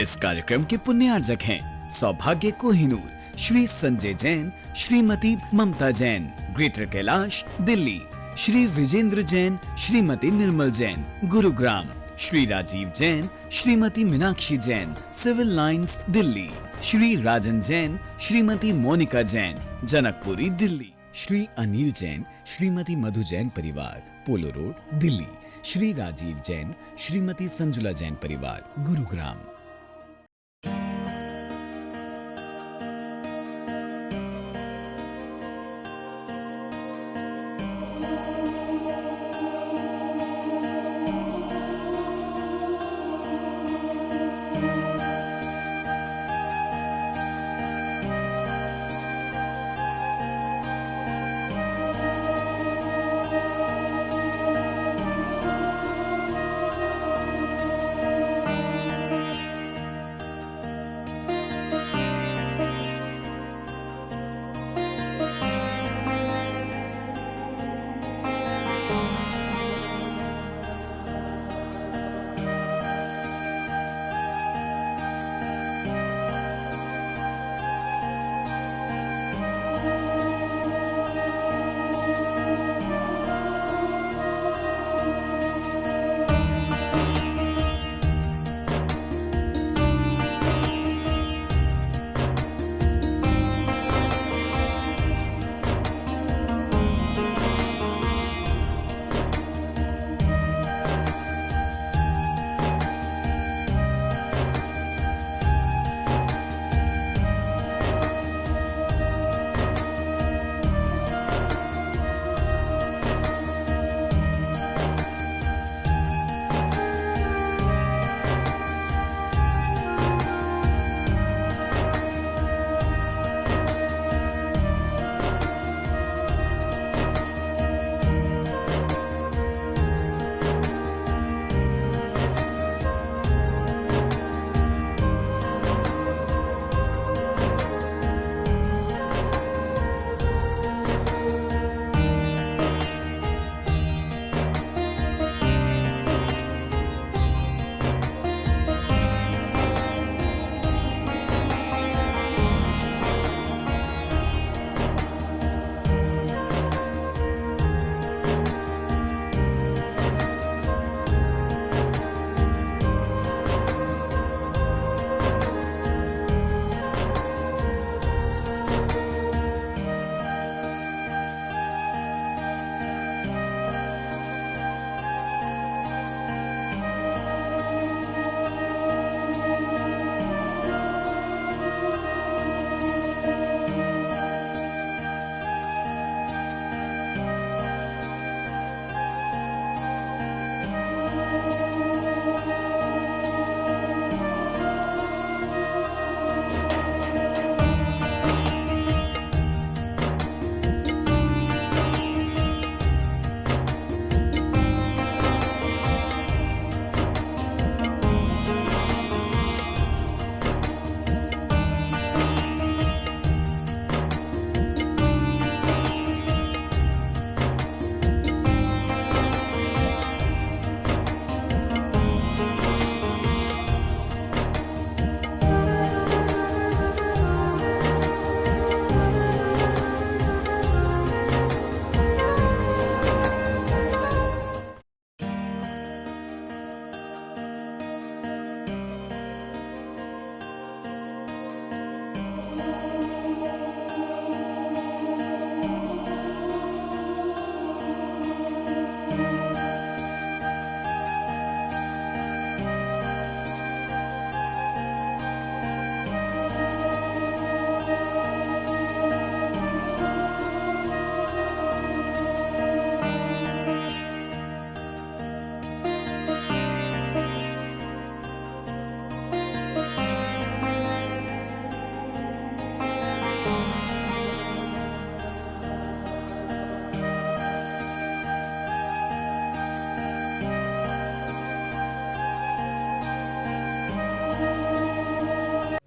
इस कार्यक्रम के पुण्यार्जक हैं सौभाग्य कोहिनूर, श्री संजय जैन, श्रीमती ममता Jain, greater Kailash Delhi, Shri Vijendra Jain, Shrimati Nirmal Jain, Gurugram, Shri Rajiv Jain, Shrimati Meenakshi Jain, civil lines Delhi, Shri राजन जैन, श्रीमती मोनिका जैन, जनकपुरी दिल्ली, श्री अनिल जैन, श्रीमती मधु जैन परिवार, पोलो रोड दिल्ली, श्री राजीव जैन, श्रीमती संजुला जैन परिवार, गुरुग्राम।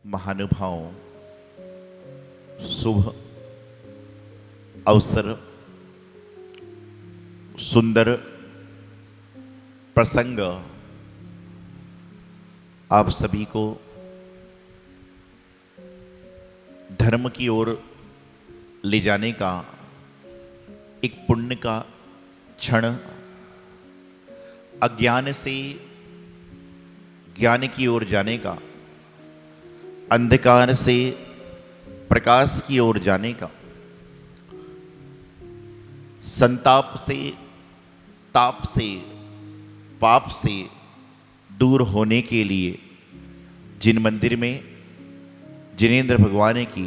महानुभाव शुभ अवसर सुंदर प्रसंग आप सभी को धर्म की ओर ले जाने का एक पुण्य का क्षण, अज्ञान से ज्ञान की ओर जाने का, अंधकार से प्रकाश की ओर जाने का, संताप से, ताप से, पाप से दूर होने के लिए जिन मंदिर में जिनेंद्र भगवान की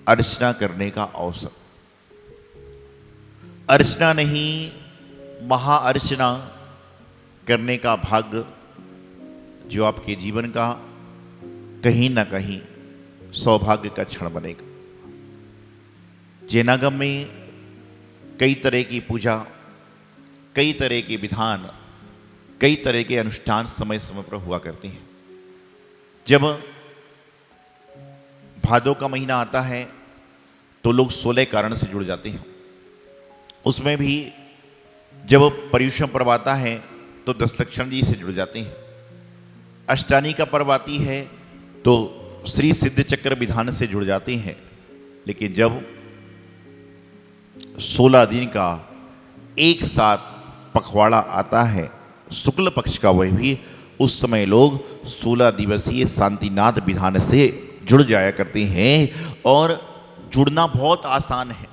अर्चना करने का अवसर, अर्चना नहीं महाअर्चना करने का भाग्य जो आपके जीवन का कहीं ना कहीं सौभाग्य का क्षण बनेगा। जैनागम में कई तरह की पूजा, कई तरह के विधान, कई तरह के अनुष्ठान समय समय पर हुआ करते हैं। जब भादों का महीना आता है तो लोग 16 कारण से जुड़ जाते हैं। उसमें भी जब पर्युषण पर्व आता है तो दशलक्षण जी से जुड़ जाते हैं। अष्टानी का पर्व आती है तो श्री सिद्ध चक्र विधान से जुड़ जाते हैं। लेकिन जब 16 दिन का एक साथ पखवाड़ा आता है शुक्ल पक्ष का, वह भी उस समय लोग 16 दिवसीय शांतिनाथ विधान से जुड़ जाया करते हैं। और जुड़ना बहुत आसान है।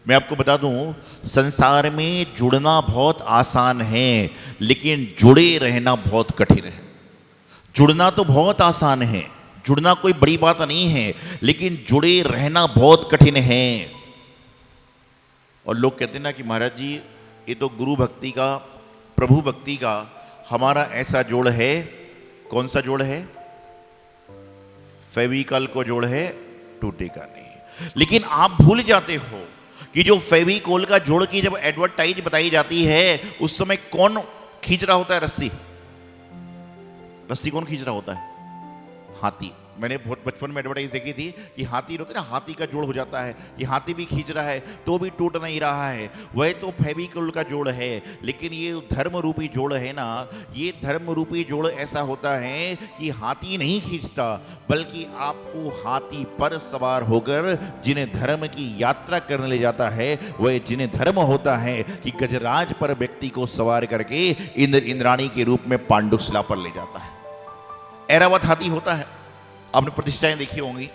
मैं आपको बता दूं, संसार में जुड़ना बहुत आसान है लेकिन जुड़े रहना बहुत कठिन है। जुड़ना तो बहुत आसान है, जुड़ना कोई बड़ी बात नहीं है, लेकिन जुड़े रहना बहुत कठिन है। और लोग कहते हैं ना कि महाराज जी ये तो गुरु भक्ति का, प्रभु भक्ति का हमारा ऐसा जोड़ है। कौन सा जोड़ है? फेविकॉल को जोड़ है, टूटेगा नहीं। लेकिन आप भूल जाते हो कि जो फेविकोल का जोड़ की जब एडवर्टाइज बताई जाती है उस समय कौन खींच रहा होता है रस्सी? रस्सी कौन खींच रहा होता है? हाथी। मैंने बहुत बचपन में एडवर्टाइज देखी थी कि हाथी होता है ना, हाथी का जोड़ हो जाता है। ये हाथी भी खींच रहा है तो भी टूट नहीं रहा है। वह तो फेविकोल का जोड़ है, लेकिन ये धर्म रूपी जोड़ है ना, ये धर्म रूपी जोड़ ऐसा होता है कि हाथी नहीं खींचता, बल्कि आपको हाथी पर सवार होकर जिन्हें धर्म की यात्रा करने ले जाता है, वह जिन्हें धर्म होता है कि गजराज पर व्यक्ति को सवार करके इंद्राणी के रूप में पांडुशिला पर ले जाता है। ऐरावत हाथी होता है, आपने प्रतिष्ठाएं देखी होंगी।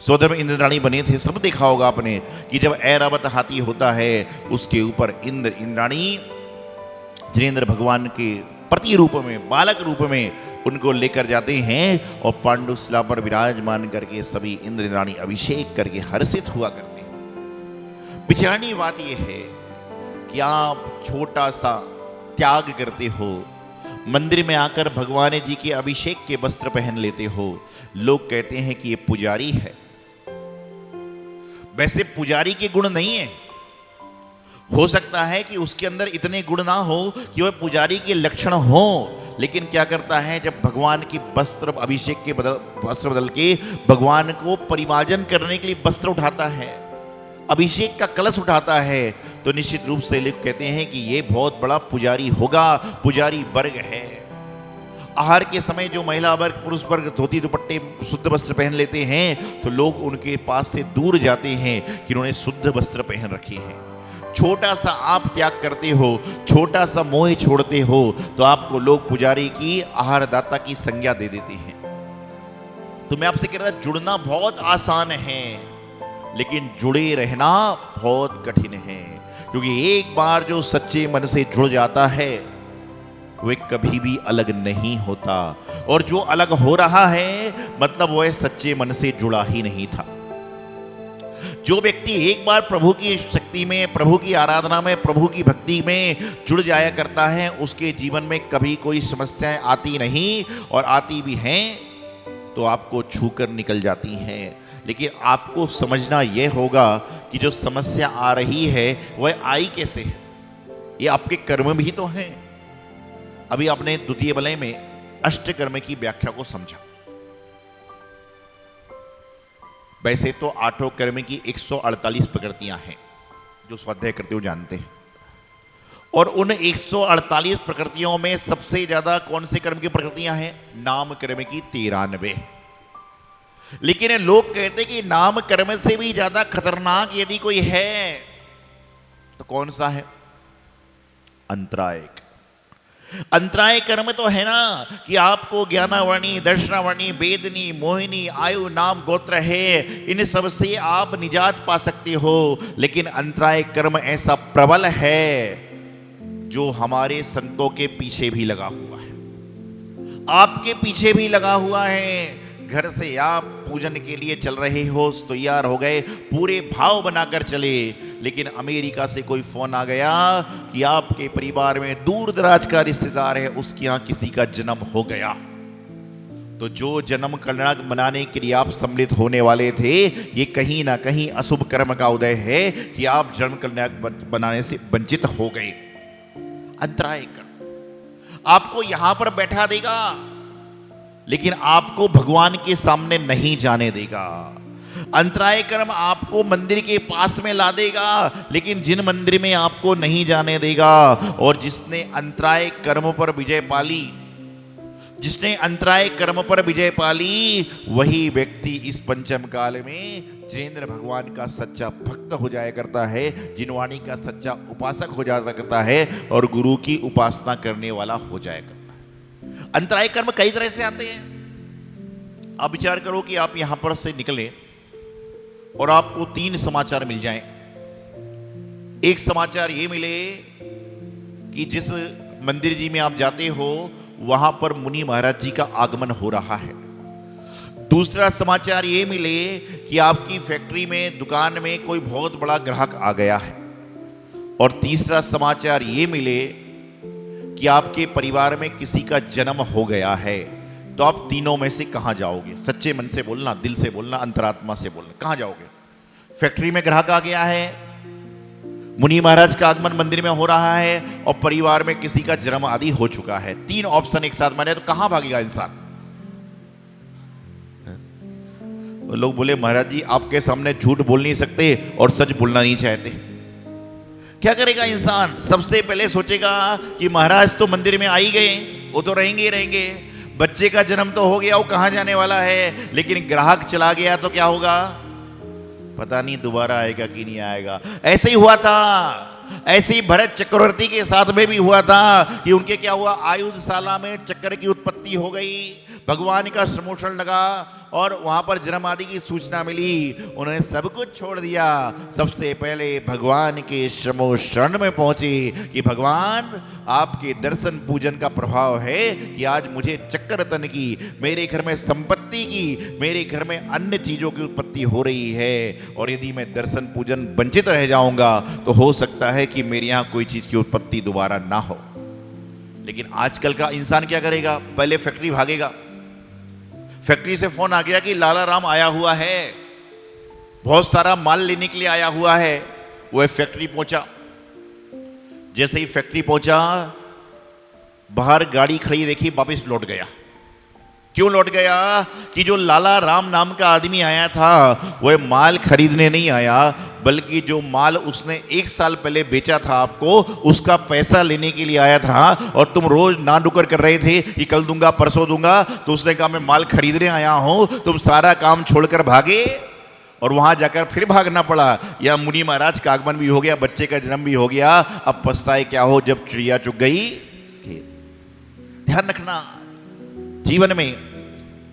सौदर में इंद्राणी बने थे, सब देखा होगा आपने कि जब ऐरावत हाथी होता है उसके ऊपर इंद्राणी जिनेंद्र भगवान के प्रति रूप में, बालक रूप में उनको लेकर जाते हैं और पांडुशिला पर विराजमान करके सभी इंद्राणी अभिषेक करके हर्षित हुआ करते हैं। विचारणी बात यह है कि आप छोटा सा त्याग करते हो, मंदिर में आकर भगवान जी के अभिषेक के वस्त्र पहन लेते हो। लोग कहते हैं कि ये पुजारी है। वैसे पुजारी के गुण नहीं है। हो सकता है कि उसके अंदर इतने गुण ना हो कि वह पुजारी के लक्षण हो, लेकिन क्या करता है, जब भगवान की वस्त्र अभिषेक के वस्त्र बदल के भगवान को परिमार्जन करने के लिए वस्त्र उठाता है, अभिषेक का कलश उठाता है, तो निश्चित रूप से लोग कहते हैं कि ये बहुत बड़ा पुजारी होगा, पुजारी वर्ग है। आहार के समय जो महिला वर्ग, पुरुष वर्ग धोती दुपट्टे शुद्ध वस्त्र पहन लेते हैं तो लोग उनके पास से दूर जाते हैं कि उन्होंने शुद्ध वस्त्र पहन रखे हैं। छोटा सा आप त्याग करते हो, छोटा सा मोह छोड़ते हो तो आपको लोग पुजारी की, आहार दाता की संज्ञा दे देते हैं। तो मैं आपसे कह रहा था, जुड़ना बहुत आसान है लेकिन जुड़े रहना बहुत कठिन है। क्योंकि एक बार जो सच्चे मन से जुड़ जाता है वह कभी भी अलग नहीं होता, और जो अलग हो रहा है मतलब वह सच्चे मन से जुड़ा ही नहीं था। जो व्यक्ति एक बार प्रभु की शक्ति में, प्रभु की आराधना में, प्रभु की भक्ति में जुड़ जाया करता है, उसके जीवन में कभी कोई समस्याएं आती नहीं, और आती भी हैं तो आपको छूकर निकल जाती हैं। लेकिन आपको समझना यह होगा कि जो समस्या आ रही है वह आई कैसे है। ये आपके कर्म भी तो हैं। अभी आपने द्वितीय वलय में अष्टकर्म की व्याख्या को समझा। वैसे तो आठों कर्म की 148 प्रकृतियां हैं जो स्वाध्याय करते हो जानते हैं, और उन 148 प्रकृतियों में सबसे ज्यादा कौन से कर्म की प्रकृतियां हैं? नाम कर्म की 93। लेकिन लोग कहते कि नाम कर्म से भी ज्यादा खतरनाक यदि कोई है तो कौन सा है? अंतराय। अंतराय कर्म तो है ना कि आपको ज्ञानावणी, दर्शनावणी, वेदनी, मोहिनी, आयु, नाम, गोत्र है, इन सब से आप निजात पा सकते हो। लेकिन अंतराय कर्म ऐसा प्रबल है जो हमारे संतों के पीछे भी लगा हुआ है, आपके पीछे भी लगा हुआ है। घर से आप पूजन के लिए चल रहे हो, तैयार हो गए, पूरे भाव बनाकर चले, लेकिन अमेरिका से कोई फोन आ गया कि आपके परिवार में दूर दराज का रिश्तेदार है, उसके यहां किसी का जन्म हो गया। तो जो जन्म कल्याण मनाने के लिए आप सम्मिलित होने वाले थे, ये कहीं ना कहीं अशुभ कर्म का उदय है कि आप जन्म कल्याण बनाने से वंचित हो गए। अंतराय कर्म आपको यहां पर बैठा देगा, लेकिन आपको भगवान के सामने नहीं जाने देगा। अंतराय कर्म आपको मंदिर के पास में ला देगा, लेकिन जिन मंदिर में आपको नहीं जाने देगा। और जिसने अंतराय कर्म पर विजय पाली, जिसने अंतराय कर्म पर विजय पाली, वही व्यक्ति इस पंचम काल में जिनेंद्र भगवान का सच्चा भक्त हो जाया करता है, जिनवाणी का सच्चा उपासक हो जाया करता है और गुरु की उपासना करने वाला हो जाया करता है। अंतराय कर्म कई तरह से आते हैं। आप विचार करो कि आप यहां पर से निकले और आपको 3 समाचार मिल जाएं। एक समाचार ये मिले कि जिस मंदिर जी में आप जाते हो वहां पर मुनि महाराज जी का आगमन हो रहा है। दूसरा समाचार ये मिले कि आपकी फैक्ट्री में, दुकान में कोई बहुत बड़ा ग्राहक आ गया है। और तीसरा समाचार ये मिले कि आपके परिवार में किसी का जन्म हो गया है। तो आप तीनों में से कहां जाओगे? सच्चे मन से बोलना, दिल से बोलना, अंतरात्मा से बोलना, कहां जाओगे? फैक्ट्री में ग्राहक आ गया है, मुनि महाराज का आगमन मंदिर में हो रहा है, और परिवार में किसी का जन्म आदि हो चुका है। 3 ऑप्शन एक साथ माने तो कहां भागेगा इंसान? लोग बोले महाराज जी आपके सामने झूठ बोल नहीं सकते और सच बोलना नहीं चाहते। क्या करेगा इंसान? सबसे पहले सोचेगा कि महाराज तो मंदिर में आ ही गए, वो तो रहेंगे ही रहेंगे, बच्चे का जन्म तो हो गया, वो कहां जाने वाला है। लेकिन ग्राहक चला गया तो क्या होगा? पता नहीं दोबारा आएगा कि नहीं आएगा। ऐसे ही हुआ था, ऐसे ही भरत चक्रवर्ती के साथ में भी हुआ था कि उनके क्या हुआ, आयुधशाला में चक्कर की उत्पत्ति हो गई, भगवान का समोषण लगा और वहां पर जन्म आदि की सूचना मिली। उन्होंने सब कुछ छोड़ दिया, सबसे पहले भगवान के समोषण में पहुंचे कि भगवान आपके दर्शन पूजन का प्रभाव है कि आज मुझे चक्ररतन की, मेरे घर में संपत्ति की, मेरे घर में अन्य चीजों की उत्पत्ति हो रही है, और यदि मैं दर्शन पूजन वंचित रह जाऊंगा तो हो सकता है कि मेरे यहां कोई चीज की उत्पत्ति दोबारा ना हो। लेकिन आजकल का इंसान क्या करेगा? पहले फैक्ट्री भागेगा। फैक्ट्री से फोन आ गया कि लाला राम आया हुआ है, बहुत सारा माल लेने के लिए आया हुआ है। वह फैक्ट्री पहुंचा। जैसे ही फैक्ट्री पहुंचा, बाहर गाड़ी खड़ी देखी, वापस लौट गया। क्यों लौट गया? कि जो लाला राम नाम का आदमी आया था वह माल खरीदने नहीं आया, बल्कि जो माल उसने 1 साल पहले बेचा था आपको, उसका पैसा लेने के लिए आया था। और तुम रोज ना डुकर कर रहे थे कि कल दूंगा, परसों दूंगा, तो उसने कहा मैं माल खरीदने आया हूं। तुम सारा काम छोड़कर भागे और वहां जाकर फिर भागना पड़ा। या मुनि महाराज का आगमन भी हो गया, बच्चे का जन्म भी हो गया, अब पछताए क्या हो जब चिड़िया चुग गई। ध्यान रखना, जीवन में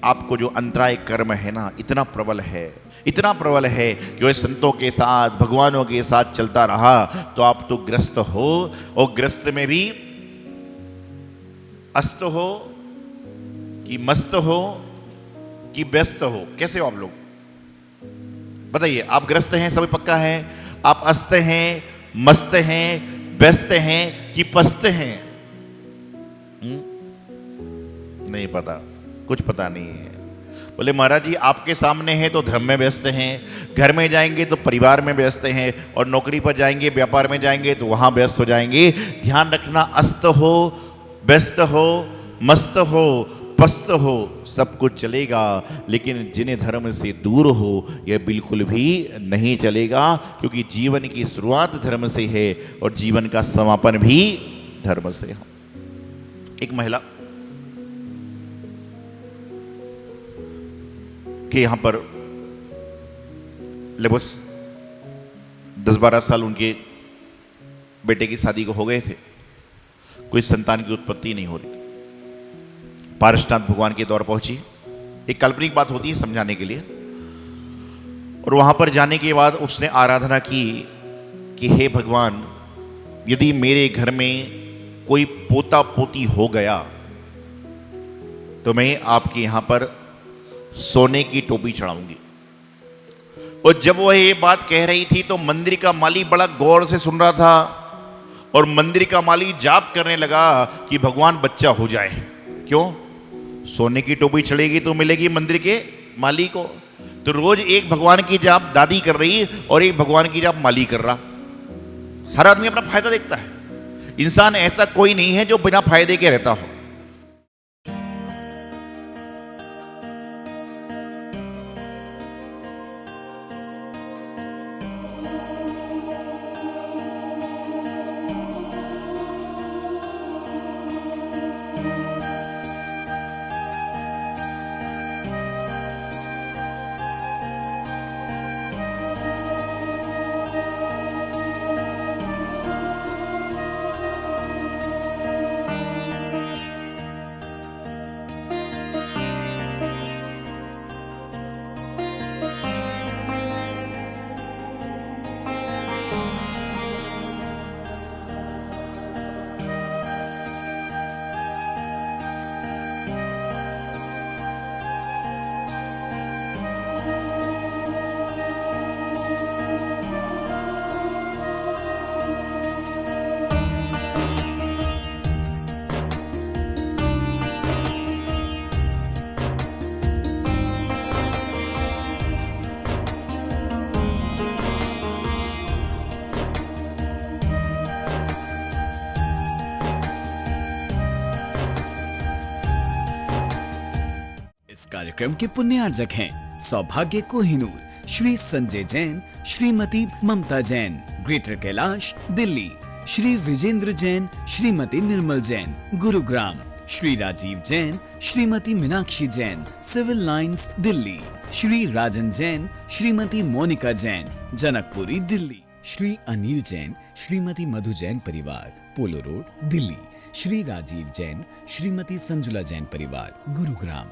आपको जो अंतराय कर्म है ना, इतना प्रबल है, इतना प्रबल है कि वह संतों के साथ, भगवानों के साथ चलता रहा तो आप तो ग्रस्त हो, और ग्रस्त में भी अस्त हो कि मस्त हो कि व्यस्त हो। कैसे हो आप लोग बताइए? आप ग्रस्त हैं, सभी पक्का है? आप अस्त हैं, मस्त हैं, व्यस्त हैं कि पस्त हैं? नहीं पता, कुछ पता नहीं है। बोले महाराज जी आपके सामने हैं तो धर्म में व्यस्त हैं, घर में जाएंगे तो परिवार में व्यस्त हैं, और नौकरी पर जाएंगे, व्यापार में जाएंगे तो वहां व्यस्त हो जाएंगे। ध्यान रखना, अस्त हो, व्यस्त हो, मस्त हो, पस्त हो, सब कुछ चलेगा, लेकिन जिन्हें धर्म से दूर हो यह बिल्कुल भी नहीं चलेगा, क्योंकि जीवन की शुरुआत धर्म से है और जीवन का समापन भी धर्म से है। एक महिला के यहाँ पर लगभग 10-12 साल उनके बेटे की शादी को हो गए थे, कोई संतान की उत्पत्ति नहीं हो रही। पारसनाथ भगवान के दौर पहुंची, एक काल्पनिक बात होती है समझाने के लिए, और वहां पर जाने के बाद उसने आराधना की कि हे भगवान, यदि मेरे घर में कोई पोता पोती हो गया तो मैं आपके यहां पर सोने की टोपी चढ़ाऊंगी। और जब वह ये बात कह रही थी तो मंदिर का माली बड़ा गौर से सुन रहा था, और मंदिर का माली जाप करने लगा कि भगवान बच्चा हो जाए। क्यों? सोने की टोपी चढ़ेगी तो मिलेगी मंदिर के माली को। तो रोज एक भगवान की जाप दादी कर रही और एक भगवान की जाप माली कर रहा। सारा आदमी अपना फायदा देखता है। इंसान ऐसा कोई नहीं है जो बिना फायदे के रहता हो। इस कार्यक्रम के पुण्यार्जक हैं सौभाग्य कोहिनूर श्री संजय जैन, श्रीमती ममता Jain, greater Kailash Delhi, Shri Vijendra Jain, Shrimati Nirmal Jain, Gurugram, Shri Rajiv Jain, Shrimati Meenakshi Jain, civil lines Delhi, Shri राजन जैन, श्रीमती मोनिका जैन, जनकपुरी दिल्ली, श्री अनिल जैन, श्रीमती मधु जैन परिवार, पोलो रोड दिल्ली, श्री राजीव जैन, श्रीमती संजुला जैन परिवार, गुरुग्राम।